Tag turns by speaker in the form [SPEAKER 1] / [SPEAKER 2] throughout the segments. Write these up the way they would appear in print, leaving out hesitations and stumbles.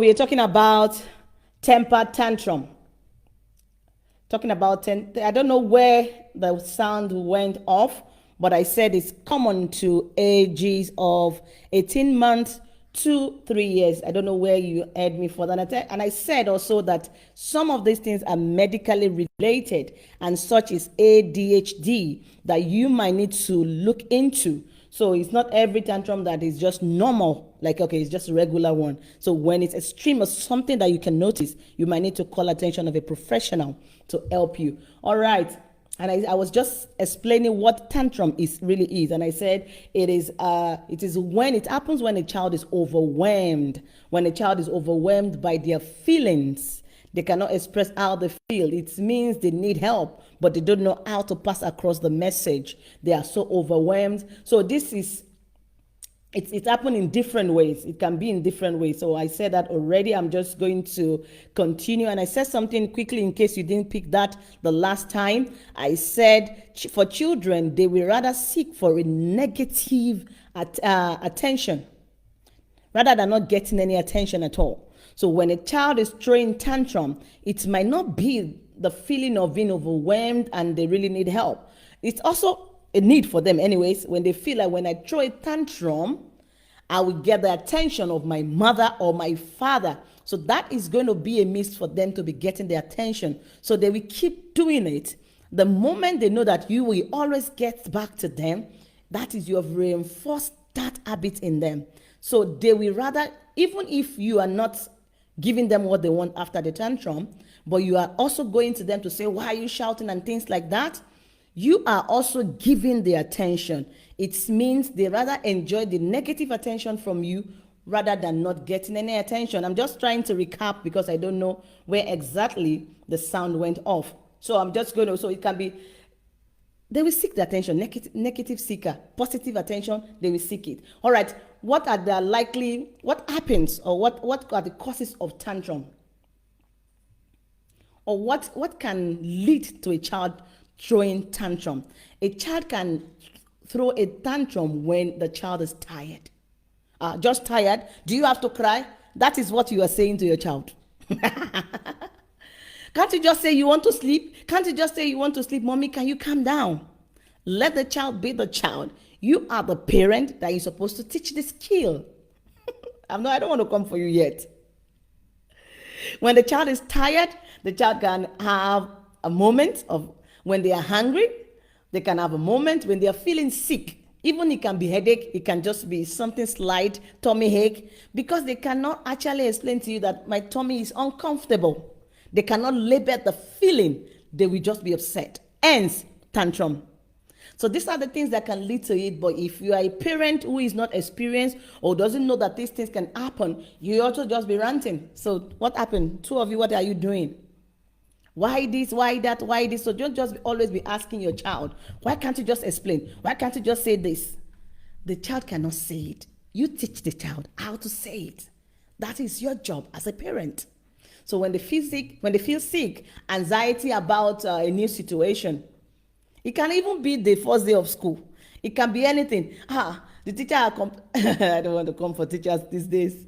[SPEAKER 1] we are talking about temper tantrum. Talking about, I don't know where the sound went off, but I said it's common to ages of 18 months to 3 years. I don't know where you heard me for that. And I said also that some of these things are medically related, and such is ADHD, that you might need to look into. So it's not every tantrum that is just normal, like, okay, it's just a regular one. So when it's extreme or something that you can notice, you might need to call attention of a professional to help you. All right. And I was just explaining what tantrum really is. And I said it is when it happens when a child is overwhelmed. When a child is overwhelmed by their feelings, they cannot express how they feel. It means they need help, but they don't know how to pass across the message. They are so overwhelmed. So it's happened in different ways. It can be in different ways. So I said that already. I'm just going to continue. And I said something quickly in case you didn't pick that the last time. I said for children, they will rather seek for a negative attention rather than not getting any attention at all. So when a child is throwing tantrum, it might not be the feeling of being overwhelmed and they really need help. It's also a need for them anyways, when they feel like when I throw a tantrum, I will get the attention of my mother or my father. So that is going to be a miss for them to be getting the attention. So they will keep doing it. The moment they know that you will always get back to them, that is, you have reinforced that habit in them. So they will rather, even if you are not giving them what they want after the tantrum, but you are also going to them to say, why are you shouting and things like that, you are also giving the attention. It means they rather enjoy the negative attention from you rather than not getting any attention. I'm just trying to recap because I don't know where exactly the sound went off. So I'm just going to, so it can be, they will seek the attention, negative seeker, positive attention, they will seek it. All right, what happens, or what are the causes of tantrum? Or what can lead to a child throwing tantrum? A child can throw a tantrum when the child is tired. Just tired. Do you have to cry? That is what you are saying to your child. Can't you just say you want to sleep? Can't you just say you want to sleep? Mommy, can you calm down? Let the child be the child. You are the parent that you're supposed to teach the skill. I don't want to come for you yet. When the child is tired, the child can have a moment of when they are hungry. They can have a moment when they are feeling sick. Even it can be headache. It can just be something slight, tummy ache, because they cannot actually explain to you that my tummy is uncomfortable. They cannot label the feeling. They will just be upset. Hence, tantrum. So these are the things that can lead to it. But if you are a parent who is not experienced or doesn't know that these things can happen, you also just be ranting. So what happened? Two of you, what are you doing? Why this, why that, why this? So don't just always be asking your child, why can't you just explain? Why can't you just say this? The child cannot say it. You teach the child how to say it. That is your job as a parent. So when they feel sick, anxiety about a new situation, it can even be the first day of school. It can be anything. The teacher, I don't want to come for teachers these days.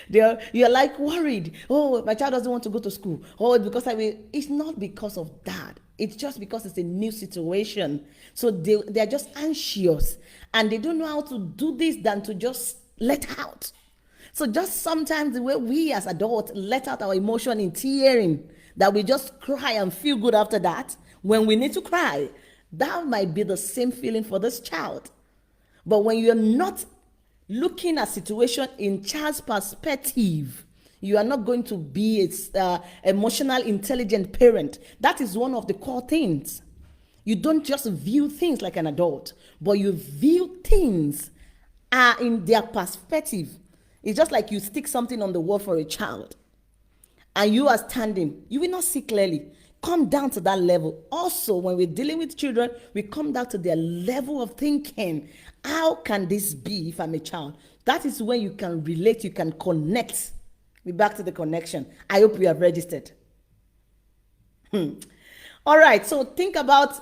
[SPEAKER 1] You're like worried. Oh, my child doesn't want to go to school. Oh, because it's not because of that. It's just because it's a new situation. So they're just anxious and they don't know how to do this than to just let out. So just sometimes the way we as adults let out our emotion in tearing, that we just cry and feel good after that, when we need to cry, that might be the same feeling for this child. But when you're not looking at situation in child's perspective, you are not going to be an emotional, intelligent parent. That is one of the core things. You don't just view things like an adult, but you view things in their perspective. It's just like you stick something on the wall for a child and you are standing, you will not see clearly. Come down to that level. Also, when we're dealing with children, we come down to their level of thinking. How can this be if I'm a child? That is when you can relate, you can connect. We're back to the connection. I hope you have registered. All right, so think about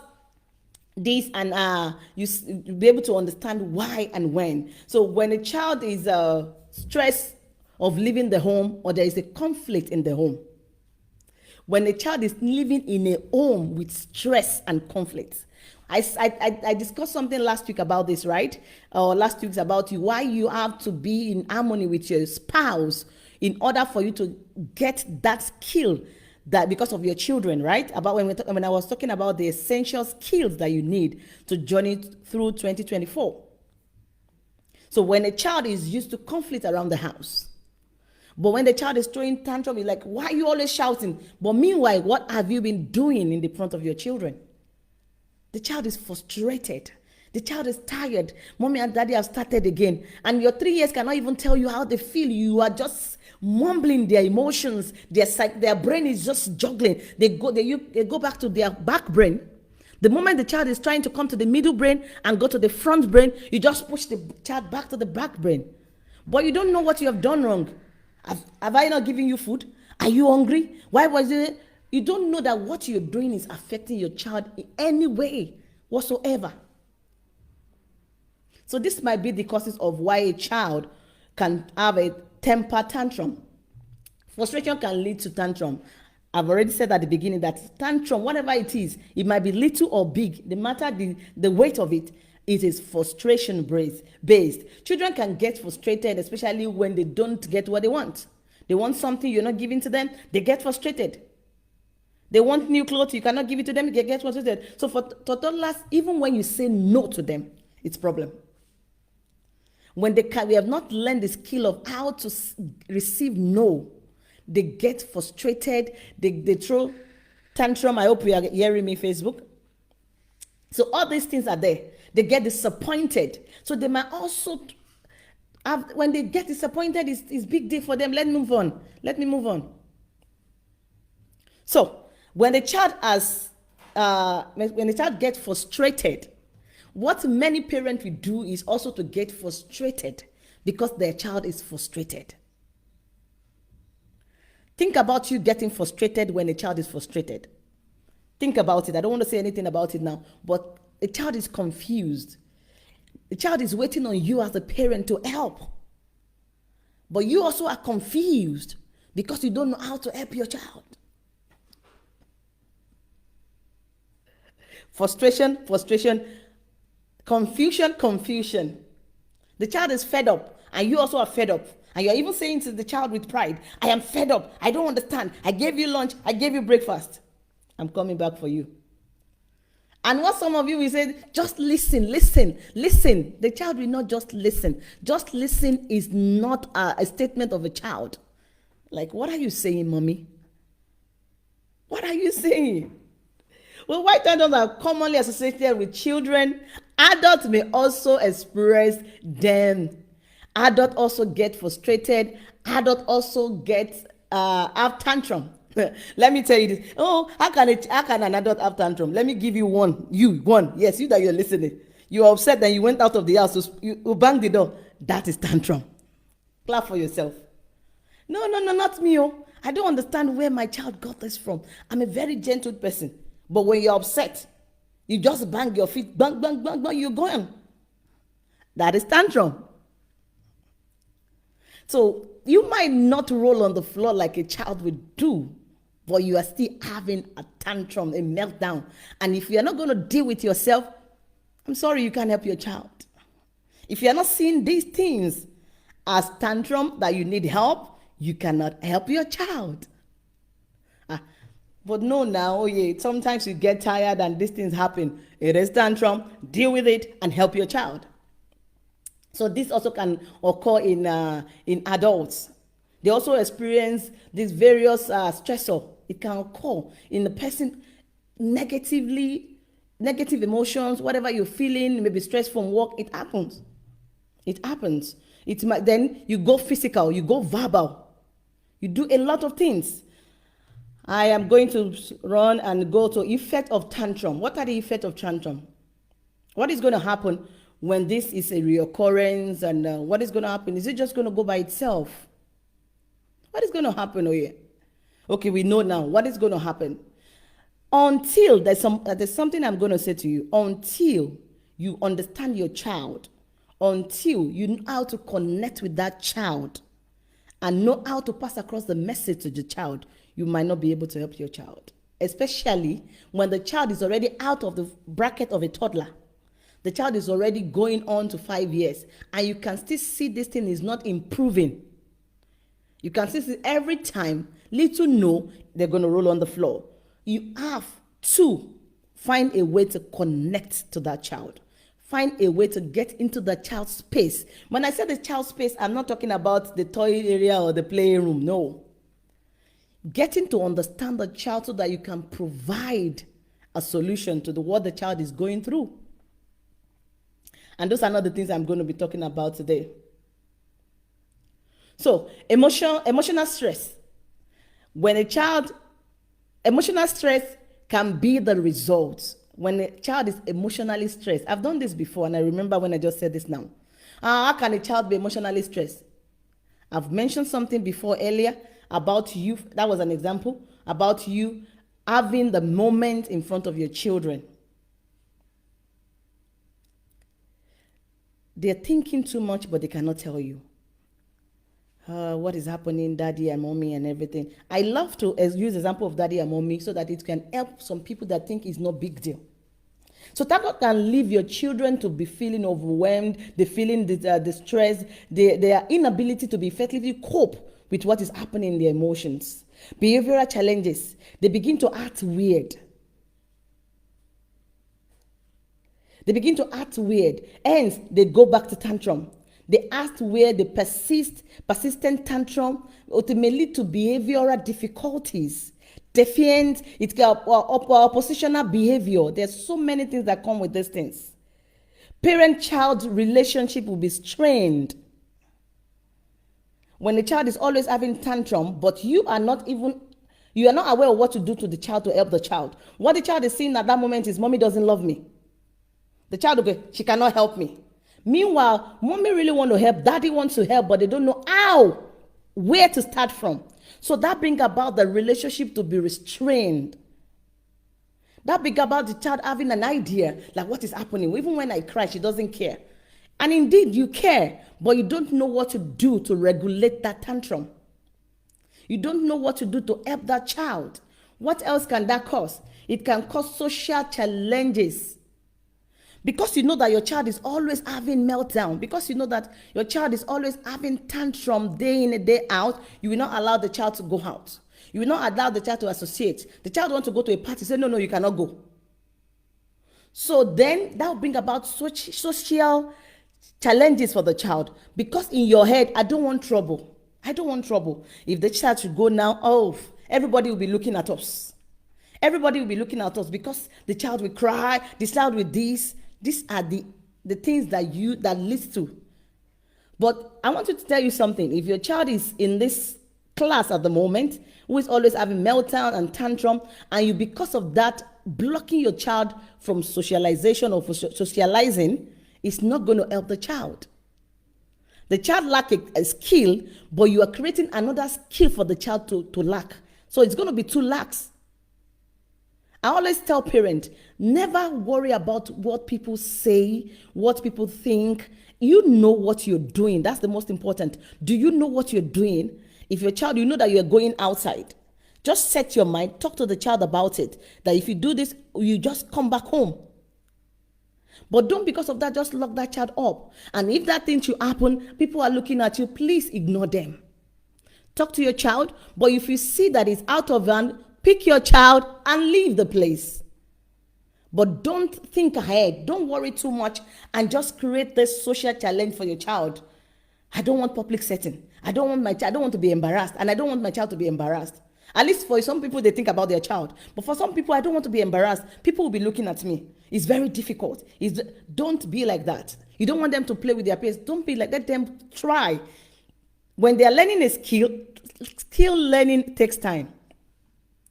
[SPEAKER 1] this and you'll be able to understand why and when. So when a child is stressed of leaving the home or there is a conflict in the home. When a child is living in a home with stress and conflict. I discussed something last week about this, right? Or last week's about why you have to be in harmony with your spouse in order for you to get that skill that because of your children, right? About when I was talking about the essential skills that you need to journey through 2024. So when a child is used to conflict around the house, but when the child is throwing tantrum, you're like, why are you always shouting? But meanwhile, what have you been doing in the front of your children? The child is frustrated. The child is tired. Mommy and daddy have started again. And your 3 years cannot even tell you how they feel. You are just mumbling their emotions. Their brain is just juggling. They go back to their back brain. The moment the child is trying to come to the middle brain and go to the front brain, you just push the child back to the back brain. But you don't know what you have done wrong. Have I not given you food? Are you hungry? Why was it? You don't know that what you're doing is affecting your child in any way whatsoever. So this might be the causes of why a child can have a temper tantrum. Frustration can lead to tantrum. I've already said at the beginning that tantrum, whatever it is, it might be little or big, no matter the weight of it, it is frustration based. Children can get frustrated, especially when they don't get what they want. They want something you're not giving to them, they get frustrated. They want new clothes, you cannot give it to them, they get frustrated. So for toddlers, even when you say no to them, it's a problem. When we have not learned the skill of how to receive no, they get frustrated, they throw tantrum. I hope you are hearing me, Facebook. So all these things are there. They get disappointed. So they might also have, when they get disappointed, it's big deal for them. Let me move on. So when the child gets frustrated, what many parents will do is also to get frustrated because their child is frustrated. Think about you getting frustrated when a child is frustrated. Think about it. I don't want to say anything about it now, but a child is confused. The child is waiting on you as a parent to help. But you also are confused because you don't know how to help your child. Frustration, confusion. The child is fed up, and you also are fed up. And you're even saying to the child with pride, I am fed up. I don't understand. I gave you lunch. I gave you breakfast. I'm coming back for you. And what some of you will say, just listen. The child will not just listen. Just listen is not a statement of a child. Like, what are you saying, mommy? What are you saying? Well, white tantrums are commonly associated with children. Adults may also express them. Adults also get frustrated. Adults also have tantrum. Let me tell you this. Oh, how can an adult have tantrum? Let me give you one. Yes, you that you're listening. You're upset that you went out of the house. You banged the door. That is tantrum. Clap for yourself. No, not me. Oh, I don't understand where my child got this from. I'm a very gentle person. But when you're upset, you just bang your feet. Bang, you're going. That is tantrum. So you might not roll on the floor like a child would do, but you are still having a tantrum, a meltdown. And if you're not going to deal with yourself, I'm sorry, you can't help your child. If you're not seeing these things as tantrum that you need help, you cannot help your child. But no, now, sometimes you get tired and these things happen. It is tantrum, deal with it and help your child. So this also can occur in adults. They also experience these various stressors. It can occur in the person negative emotions, whatever you're feeling, maybe stress from work. It happens. Then you go physical, you go verbal, you do a lot of things. I am going to run and go to effect of tantrum. What are the effects of tantrum? What is going to happen when this is a reoccurrence, and what is going to happen? Is it just going to go by itself? What is going to happen? Okay, we know now what is going to happen. Until there's something I'm going to say to you. Until you understand your child, until you know how to connect with that child, and know how to pass across the message to the child, you might not be able to help your child. Especially when the child is already out of the bracket of a toddler. The child is already going on to 5 years, and you can still see this thing is not improving. You can still see every time, little no, they're going to roll on the floor. You have to find a way to connect to that child. Find a way to get into the child's space. When I say the child's space, I'm not talking about the toy area or the playroom. No. Getting to understand the child so that you can provide a solution to what the child is going through. And those are not the things I'm going to be talking about today. So, emotional stress. When a child, emotional stress can be the result. When a child is emotionally stressed. I've done this before, and I remember when I just said this now. How can a child be emotionally stressed? I've mentioned something before earlier about you. That was an example about you having the moment in front of your children. They're thinking too much, but they cannot tell you. What is happening, daddy and mommy and everything. I love to use example of daddy and mommy so that it can help some people that think it's no big deal. So that can leave your children to be feeling overwhelmed, they feeling the stress, their inability to be effectively cope with what is happening in their emotions. Behavioral challenges, they begin to act weird. Hence, they go back to tantrum. They act weird, they persistent tantrum, ultimately to behavioral difficulties, defiant, oppositional behavior. There's so many things that come with these things. Parent-child relationship will be strained. When the child is always having tantrum, but you are not aware of what to do to the child to help the child. What the child is seeing at that moment is, mommy doesn't love me. The child will go, she cannot help me. Meanwhile, mommy really wants to help, daddy wants to help, but they don't know how, where to start from. So that brings about the relationship to be restrained. That brings about the child having an idea, like what is happening. Even when I cry, she doesn't care. And indeed, you care, but you don't know what to do to regulate that tantrum. You don't know what to do to help that child. What else can that cause? It can cause social challenges. Because you know that your child is always having meltdown, because you know that your child is always having tantrum day in and day out, you will not allow the child to go out. You will not allow the child to associate. The child wants to go to a party, say, no, you cannot go. So then that will bring about social challenges for the child. Because in your head, I don't want trouble. If the child should go now, everybody will be looking at us. Everybody will be looking at us because the child will cry, the child will this. These are the things that leads to. But I want to tell you something. If your child is in this class at the moment, who is always having meltdown and tantrum, and you, because of that, blocking your child from socialization or socializing, it's not going to help the child. The child lacks a skill, but you are creating another skill for the child to lack. So it's going to be two lacks. I always tell parents, never worry about what people say, what people think. You know what you're doing. That's the most important. Do you know what you're doing? If your child, you know that you're going outside, just set your mind, talk to the child about it. That if you do this, you just come back home. But don't, because of that, just lock that child up. And if that thing should happen, people are looking at you, please ignore them. Talk to your child, but if you see that it's out of hand, pick your child and leave the place. But don't think ahead. Don't worry too much and just create this social challenge for your child. I don't want public setting. I don't want to be embarrassed, and I don't want my child to be embarrassed. At least for some people, they think about their child. But for some people, I don't want to be embarrassed. People will be looking at me. It's very difficult. Don't be like that. You don't want them to play with their peers. Don't be like that. Let them try. When they are learning a skill learning takes time.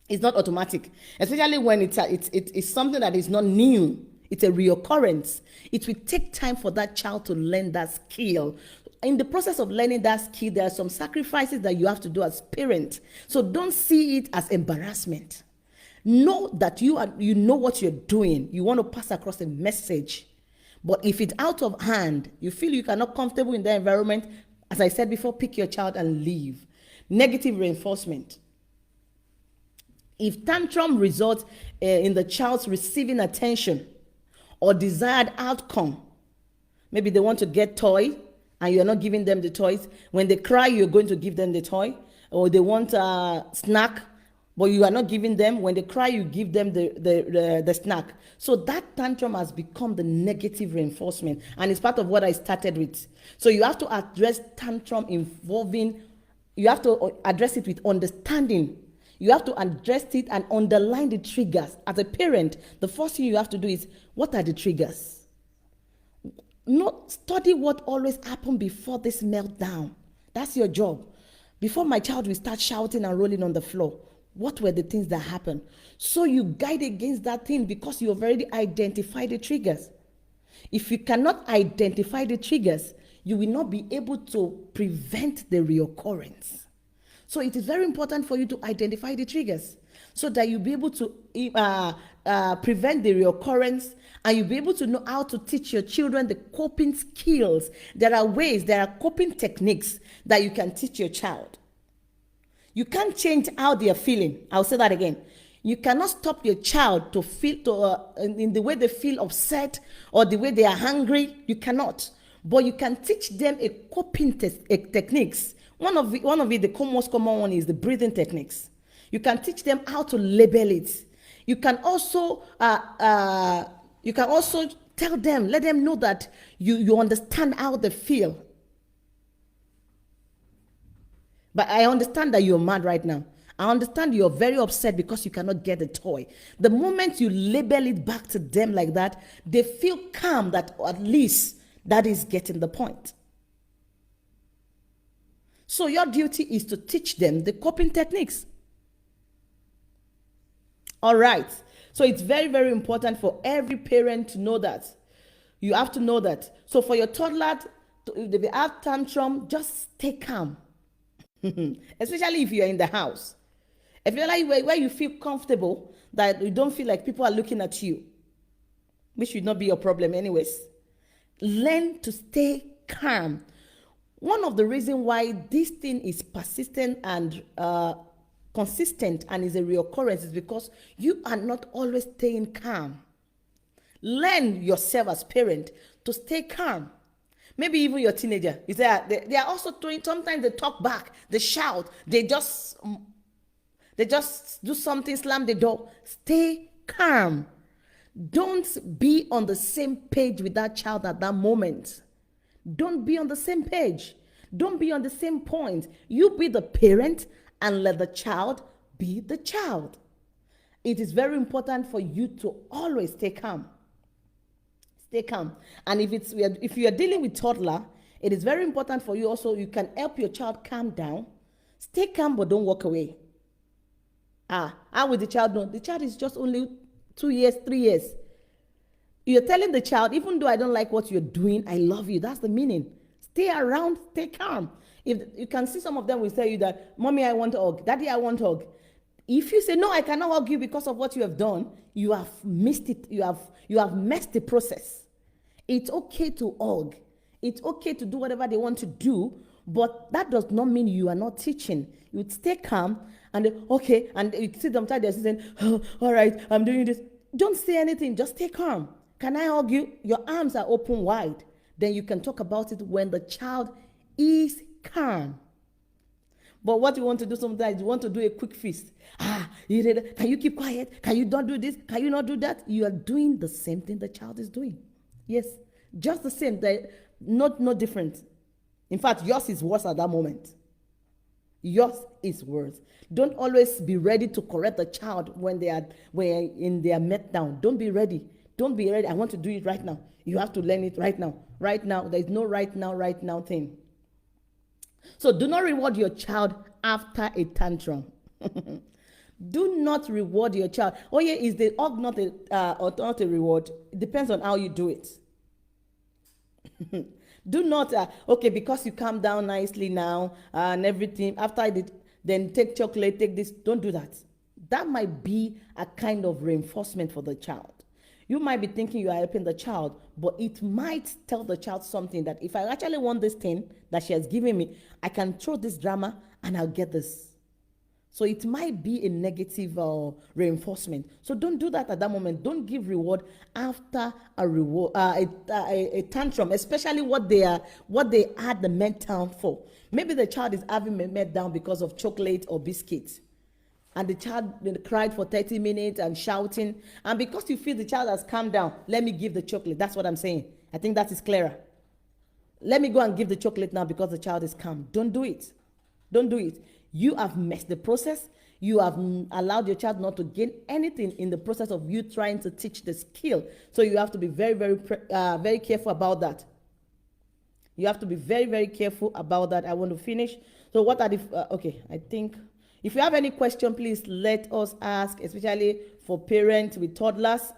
[SPEAKER 1] It's not automatic, especially when it's something that is not new. It's a reoccurrence. It will take time for that child to learn that skill. In the process of learning that skill, there are some sacrifices that you have to do as parent. So don't see it as embarrassment. Know that you know what you're doing. You want to pass across a message. But if it's out of hand, you feel you cannot comfortable in that environment, As I said before, pick your child and leave. Negative reinforcement. If tantrum results in the child's receiving attention or desired outcome, maybe they want to get toy and you're not giving them the toys. When they cry, you're going to give them the toy. Or they want a snack, but you are not giving them. When they cry, you give them the snack. So that tantrum has become the negative reinforcement, and it's part of what I started with. So you have to address tantrum involving, you have to address it with understanding. You have to address it and underline the triggers. As a parent, the first thing you have to do is, what are the triggers? Not study what always happened before this meltdown. That's your job. Before my child will start shouting and rolling on the floor, what were the things that happened? So you guide against that thing because you have already identified the triggers. If you cannot identify the triggers, you will not be able to prevent the reoccurrence. So it is very important for you to identify the triggers so that you'll be able to prevent the reoccurrence, and you'll be able to know how to teach your children the coping skills. There are ways, there are coping techniques that you can teach your child. You can't change how they are feeling. I'll say that again. You cannot stop your child to feel in the way they feel upset or the way they are hungry. You cannot. But you can teach them a coping techniques. One of it, the most common one, is the breathing techniques. You can teach them how to label it. You can also tell them, let them know that you understand how they feel. But I understand that you're mad right now. I understand you're very upset because you cannot get a toy. The moment you label it back to them like that, they feel calm that at least that is getting the point. So your duty is to teach them the coping techniques. All right. So it's very, very important for every parent to know that. You have to know that. So for your toddler, if they have tantrum, just stay calm. Especially if you're in the house. If you're like where you feel comfortable, that you don't feel like people are looking at you, which should not be your problem anyways. Learn to stay calm. One of the reasons why this thing is persistent and consistent and is a reoccurrence is because you are not always staying calm. Learn yourself as parent to stay calm. Maybe even your teenager, is that they are also doing, sometimes they talk back, they shout, they just do something, slam the door. Stay calm. Don't be on the same page with that child at that moment. Don't be on the same page. Don't be on the same point. You be the parent and let the child be the child. It is very important for you to always stay calm. Stay calm. And if you are dealing with toddler, it is very important for you also, you can help your child calm down. Stay calm, but don't walk away. How will the child know? The child is just only 2 years, 3 years. You're telling the child, even though I don't like what you're doing, I love you. That's the meaning. Stay around, stay calm. If you can see, some of them will tell you that, Mommy, I want a hug. Daddy, I want a hug. If you say, no, I cannot hug you because of what you have done, you have missed it. You have messed the process. It's okay to hug. It's okay to do whatever they want to do, but that does not mean you are not teaching. You would stay calm and okay, and you see them tired, they're saying, oh, all right, I'm doing this. Don't say anything, just stay calm. Can I hug you? Your arms are open wide. Then you can talk about it when the child is calm. But what you want to do sometimes, you want to do a quick fist. Can you keep quiet? Can you not do this? Can you not do that? You are doing the same thing the child is doing. Yes, just the same. Not different. In fact, yours is worse at that moment. Yours is worse. Don't always be ready to correct the child when they are in their meltdown. Don't be ready. Don't be ready. I want to do it right now. You have to learn it right now. Right now. There is no right now thing. So do not reward your child after a tantrum. Do not reward your child. Oh yeah, is the hug not a reward? It depends on how you do it. Do not, okay, because you calm down nicely now and everything, after I did, then take chocolate, take this. Don't do that. That might be a kind of reinforcement for the child. You might be thinking you are helping the child, but it might tell the child something that if I actually want this thing that she has given me, I can throw this drama and I'll get this. So it might be a negative reinforcement. So don't do that at that moment. Don't give reward after a reward, a tantrum, especially what they had the meltdown for. Maybe the child is having a meltdown because of chocolate or biscuits, and the child cried for 30 minutes and shouting. And because you feel the child has calmed down, let me give the chocolate. That's what I'm saying. I think that is clearer. Let me go and give the chocolate now because the child is calm. Don't do it. Don't do it. You have messed the process. You have allowed your child not to gain anything in the process of you trying to teach the skill. So you have to be very, very careful about that. You have to be very, very careful about that. I want to finish. So what are the, okay, I think, if you have any question, please let us ask, especially for parents with toddlers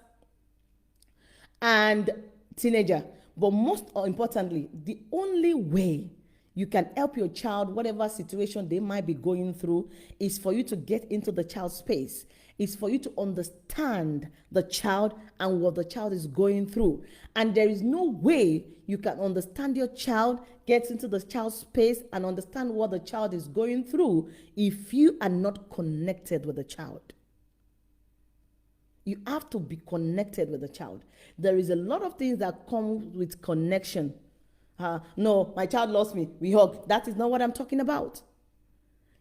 [SPEAKER 1] and teenager. But most importantly, the only way you can help your child, whatever situation they might be going through, is for you to get into the child's space. It's for you to understand the child and what the child is going through. And there is no way you can understand your child, get into the child's space and understand what the child is going through if you are not connected with the child. You have to be connected with the child. There is a lot of things that come with connection. No, my child lost me. We hug. That is not what I'm talking about.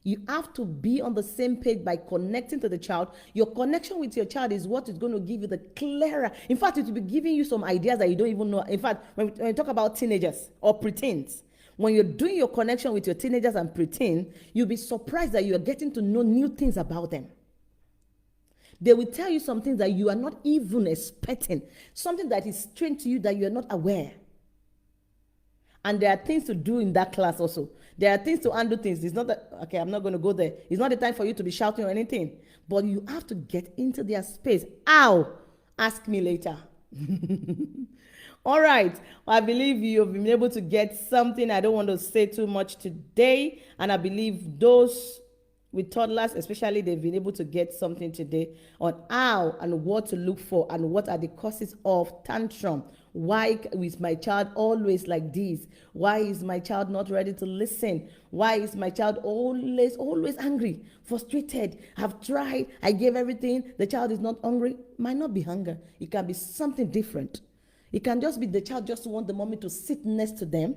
[SPEAKER 1] You have to be on the same page by connecting to the child. Your connection with your child is what is going to give you the clearer. In fact, it will be giving you some ideas that you don't even know. In fact, when we talk about teenagers or preteens, when you're doing your connection with your teenagers and preteen, you'll be surprised that you are getting to know new things about them. They will tell you some things that you are not even expecting, something that is strange to you that you are not aware. And there are things to do in that class also. There are things to undo things. It's not that, okay, I'm not going to go there. It's not the time for you to be shouting or anything. But you have to get into their space. How? Ask me later. All right. I believe you've been able to get something. I don't want to say too much today. And I believe those with toddlers, especially, they've been able to get something today on how and what to look for and what are the causes of tantrum. Why is my child always like this? Why is my child not ready to listen? Why is my child always angry, frustrated? I've tried, I gave everything, the child is not hungry. Might not be hunger. It can be something different. It can just be the child just want the mommy to sit next to them,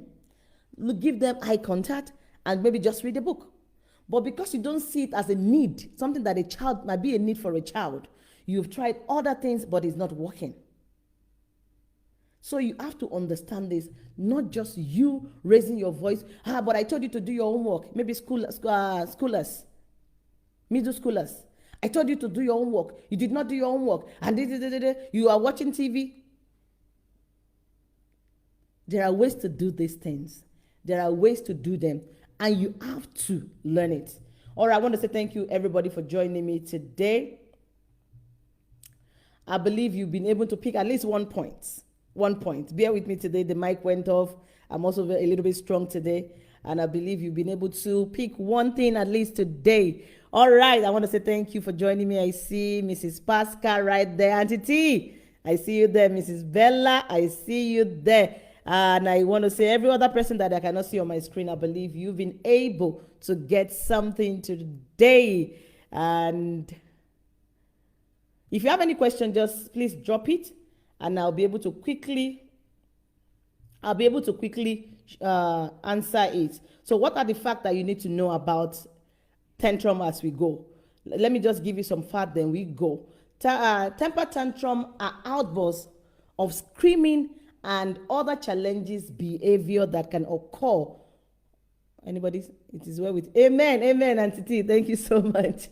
[SPEAKER 1] give them eye contact, and maybe just read a book. But because you don't see it as a need, something that a child might be a need for a child, you've tried other things, but it's not working. So you have to understand this, not just you raising your voice. But I told you to do your homework. Maybe schoolers, middle schoolers. I told you to do your homework. You did not do your homework. And you are watching TV. There are ways to do these things. There are ways to do them. And you have to learn it. All right, I want to say thank you, everybody, for joining me today. I believe you've been able to pick at least 1 point. 1 point. Bear with me today. The mic went off. I'm also a little bit strong today. And I believe you've been able to pick one thing at least today. All right, I want to say thank you for joining me. I see Mrs. Pascal right there. Auntie T, I see you there. Mrs. Bella, I see you there. And I want to say every other person that I cannot see on my screen, I believe you've been able to get something today. And if you have any question, just please drop it, and I'll be able to quickly answer it. So what are the facts that you need to know about tantrum as we go? Let me just give you some facts, then we go. Temper tantrum are outbursts of screaming and other challenges behavior that can occur. Anybody? It is well with. Amen. Amen, Auntie T. Thank you so much.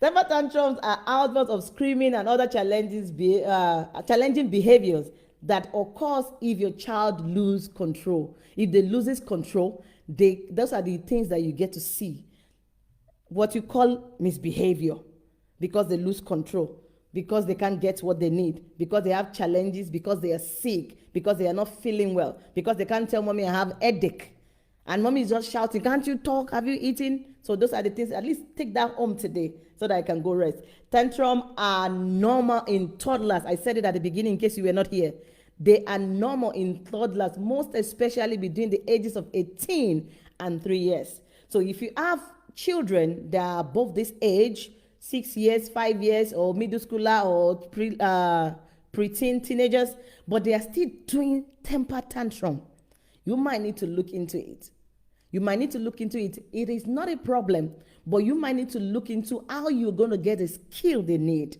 [SPEAKER 1] Temper tantrums are outbursts of screaming and other challenging behaviors that occurs if your child loses control. If they loses control, those are the things that you get to see. What you call misbehavior, because they lose control, because they can't get what they need, because they have challenges, because they are sick, because they are not feeling well, because they can't tell mommy I have headache. And mommy is just shouting, can't you talk? Have you eaten? So those are the things. At least take that home today so that I can go rest. Tantrum are normal in toddlers. I said it at the beginning in case you were not here. They are normal in toddlers, most especially between the ages of 18 and 3 years. So if you have children that are above this age, 6 years, 5 years, or middle schooler, or preteen teenagers, but they are still doing temper tantrum, you might need to look into it. You might need to look into it. It is not a problem, but you might need to look into how you're going to get the skill they need.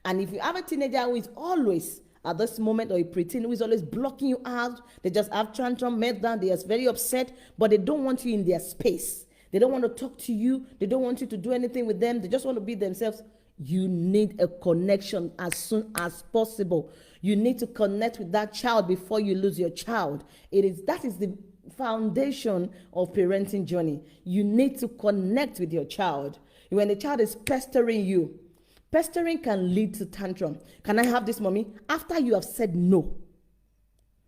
[SPEAKER 1] And if you have a teenager who is always at this moment, or a preteen who is always blocking you out, they just have tantrum, meltdown, they are very upset, but they don't want you in their space. They don't want to talk to you. They don't want you to do anything with them. They just want to be themselves. You need a connection as soon as possible. You need to connect with that child before you lose your child. That is the foundation of parenting journey. You need to connect with your child. When the child is pestering you, pestering can lead to tantrum. Can I have this, mommy? After you have said no.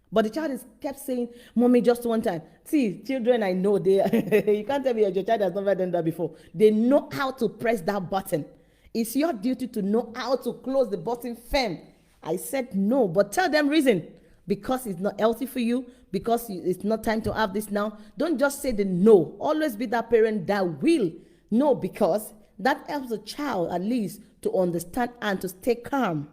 [SPEAKER 1] But the child is kept saying, mommy, just one time. See, children, I know, you can't tell me your child has never done that before. They know how to press that button. It's your duty to know how to close the button firm. I said no, but tell them reason. Because it's not healthy for you, because it's not time to have this now. Don't just say the no. Always be that parent that will no, because that helps the child at least to understand and to stay calm.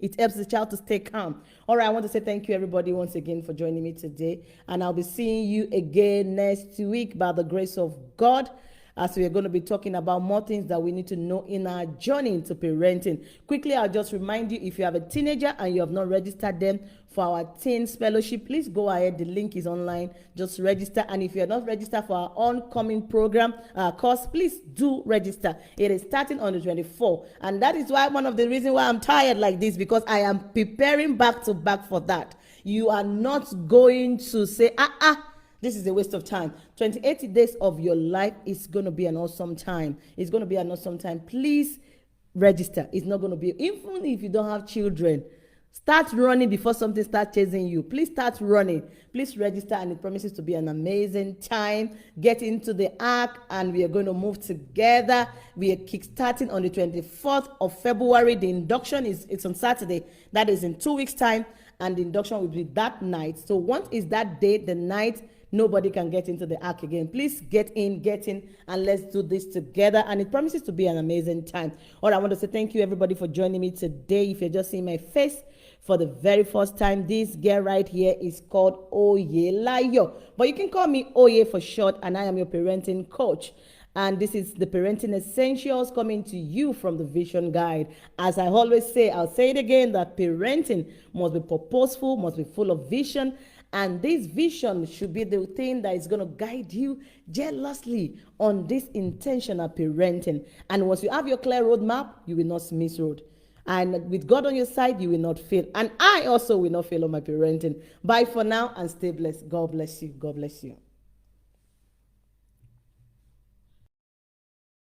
[SPEAKER 1] It helps the child to stay calm. All right, I want to say thank you, everybody, once again for joining me today. And I'll be seeing you again next week by the grace of God, as we are going to be talking about more things that we need to know in our journey into parenting. Quickly, I'll just remind you, if you have a teenager and you have not registered them for our Teens Fellowship, please go ahead. The link is online. Just register. And if you are not registered for our oncoming program course, please do register. It is starting on the 24th. And that is why one of the reasons why I'm tired like this, because I am preparing back to back for that. You are not going to say, this is a waste of time. 28 days of your life is going to be an awesome time. It's going to be an awesome time. Please register. It's not going to be, even if you don't have children, start running before something starts chasing you. Please start running. Please register, and it promises to be an amazing time. Get into the ark, and we are going to move together. We are kickstarting on the 24th of February. The induction it's on Saturday. That is in 2 weeks' time, and the induction will be that night. So once is that date, the night, nobody can get into the ark again. Please get in, and let's do this together. And it promises to be an amazing time. All right, I want to say thank you, everybody, for joining me today. If you're just seeing my face for the very first time, this girl right here is called Oyelayo. But you can call me Oye for short, and I am your parenting coach. And this is the Parenting Essentials coming to you from the Vision Guide. As I always say, I'll say it again, that parenting must be purposeful, must be full of vision. And this vision should be the thing that is going to guide you jealously on this intentional parenting. And once you have your clear roadmap, you will not miss road. And with God on your side, you will not fail. And I also will not fail on my parenting. Bye for now, and stay blessed. God bless you. God bless you.